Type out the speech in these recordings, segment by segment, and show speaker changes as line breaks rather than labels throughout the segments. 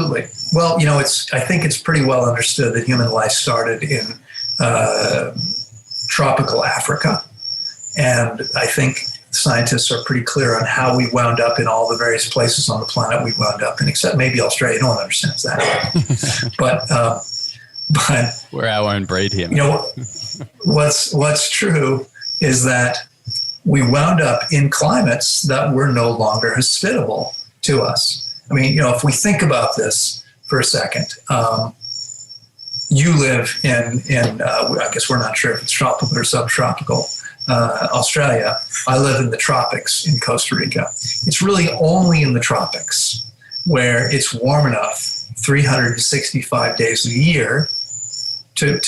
absolutely. Well, I think it's pretty well understood that human life started in tropical Africa. And I think scientists are pretty clear on how we wound up in all the various places on the planet we wound up in, except maybe Australia. No one understands that. but
we're our own breed here.
What's true is that we wound up in climates that were no longer hospitable to us. I mean, if we think about this for a second, you live in I guess we're not sure if it's tropical or subtropical Australia. I live in the tropics in Costa Rica. It's really only in the tropics where it's warm enough 365 days a year to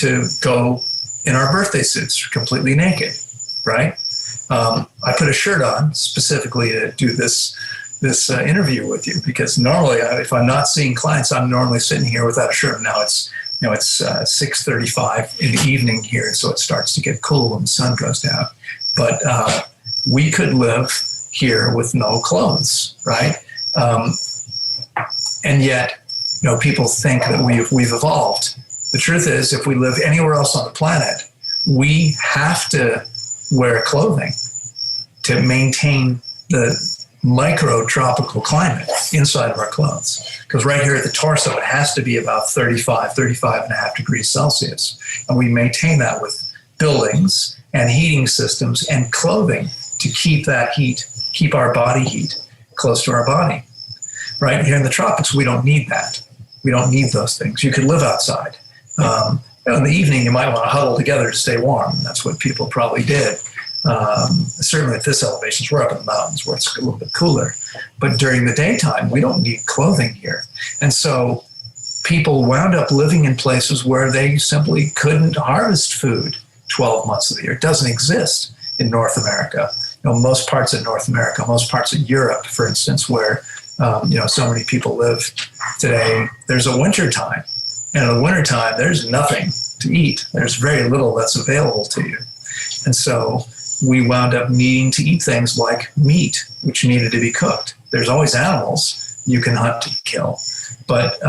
go in our birthday suits completely naked, right? I put a shirt on specifically to do this interview with you, because normally if I'm not seeing clients, I'm normally sitting here without a shirt. Now it's 6:35 in the evening here, so it starts to get cool when the sun goes down. But we could live here with no clothes, right? And yet, people think that we've evolved. The truth is, if we live anywhere else on the planet, we have to wear clothing to maintain the micro-tropical climate inside of our clothes. Because right here at the torso, it has to be about 35 and a half degrees Celsius. And we maintain that with buildings and heating systems and clothing to keep that heat, keep our body heat close to our body. Right here in the tropics, we don't need that. We don't need those things. You could live outside. In the evening, you might want to huddle together to stay warm. That's what people probably did. Certainly at this elevation, we're up in the mountains where it's a little bit cooler. But during the daytime, we don't need clothing here. And so people wound up living in places where they simply couldn't harvest food 12 months of the year. It doesn't exist in North America. Most parts of North America, most parts of Europe, for instance, where so many people live today, there's a winter time. And in the wintertime, there's nothing to eat. There's very little that's available to you. And so we wound up needing to eat things like meat, which needed to be cooked. There's always animals you can hunt to kill, but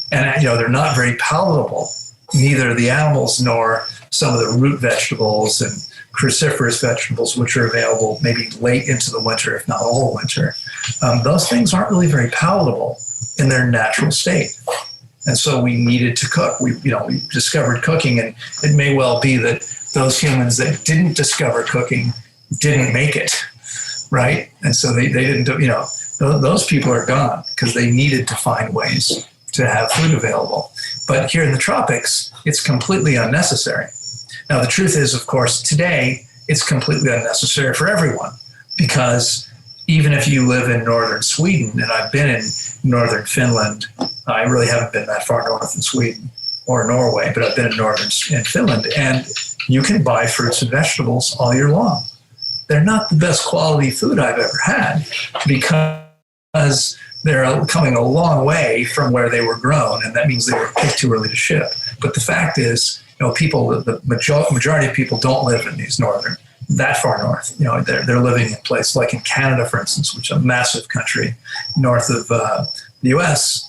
they're not very palatable. Neither the animals nor some of the root vegetables and cruciferous vegetables, which are available maybe late into the winter, if not all winter. Those things aren't really very palatable in their natural state. And so we needed to cook. We discovered cooking, and it may well be that those humans that didn't discover cooking didn't make it, right? And so they didn't, those people are gone because they needed to find ways to have food available. But here in the tropics, it's completely unnecessary. Now, the truth is, of course, today, it's completely unnecessary for everyone, because even if you live in northern Sweden, and I've been in northern Finland, I really haven't been that far north in Sweden or Norway, but I've been in Finland, and you can buy fruits and vegetables all year long. They're not the best quality food I've ever had, because they're coming a long way from where they were grown, and that means they were picked too early to ship. But the fact is, the majority of people don't live in these that far north. They're living in places like in Canada, for instance, which is a massive country north of the U.S.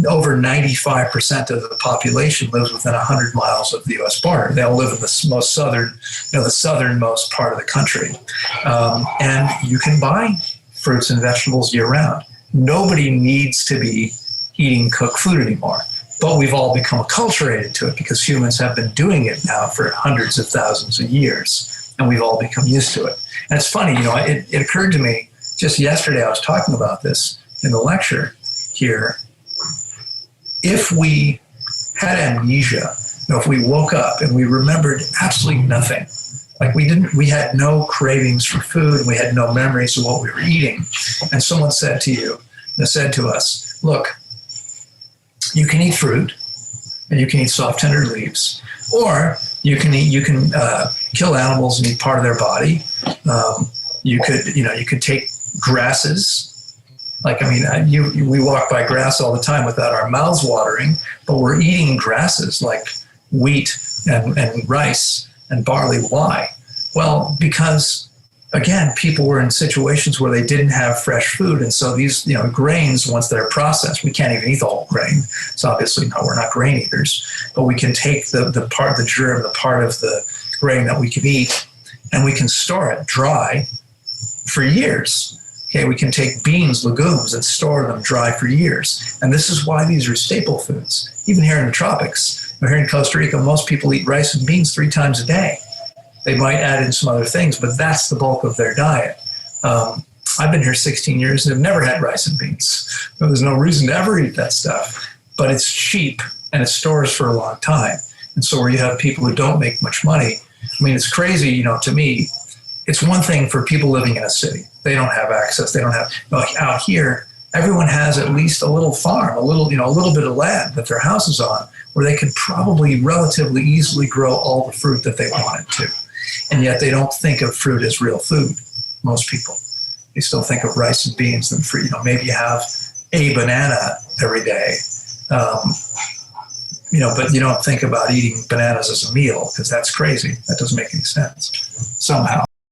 Over 95% of the population lives within 100 miles of the U.S. border. They all live in the most southern, the southernmost part of the country. And you can buy fruits and vegetables year round. Nobody needs to be eating cooked food anymore. But we've all become acculturated to it because humans have been doing it now for hundreds of thousands of years, and we've all become used to it. And it's funny, it occurred to me just yesterday, I was talking about this in the lecture here. If we had amnesia, if we woke up and we remembered absolutely nothing, like we had no cravings for food, we had no memories of what we were eating, and someone said to us, look, you can eat fruit and you can eat soft tender leaves, or you can kill animals and eat part of their body. You could take grasses. We walk by grass all the time without our mouths watering, but we're eating grasses like wheat and rice and barley. Why? Well, because again, people were in situations where they didn't have fresh food. And so these, grains, once they're processed, we can't even eat the whole grain. So obviously, no, we're not grain eaters, but we can take the part, the germ, the part of the grain that we can eat, and we can store it dry for years. Okay, we can take beans, legumes, and store them dry for years. And this is why these are staple foods. Even here in the tropics, here in Costa Rica, most people eat rice and beans 3 times a day. They might add in some other things, but that's the bulk of their diet. I've been here 16 years and have never had rice and beans. There's no reason to ever eat that stuff, but it's cheap and it stores for a long time. And so where you have people who don't make much money, I mean, it's crazy, to me. It's one thing for people living in a city. They don't have access. They don't have, out here, everyone has at least a little farm, a little bit of land that their house is on, where they could probably relatively easily grow all the fruit that they wanted to. And yet they don't think of fruit as real food, most people. They still think of rice and beans and fruit. Maybe you have a banana every day, but you don't think about eating bananas as a meal, because that's crazy. That doesn't make any sense somehow.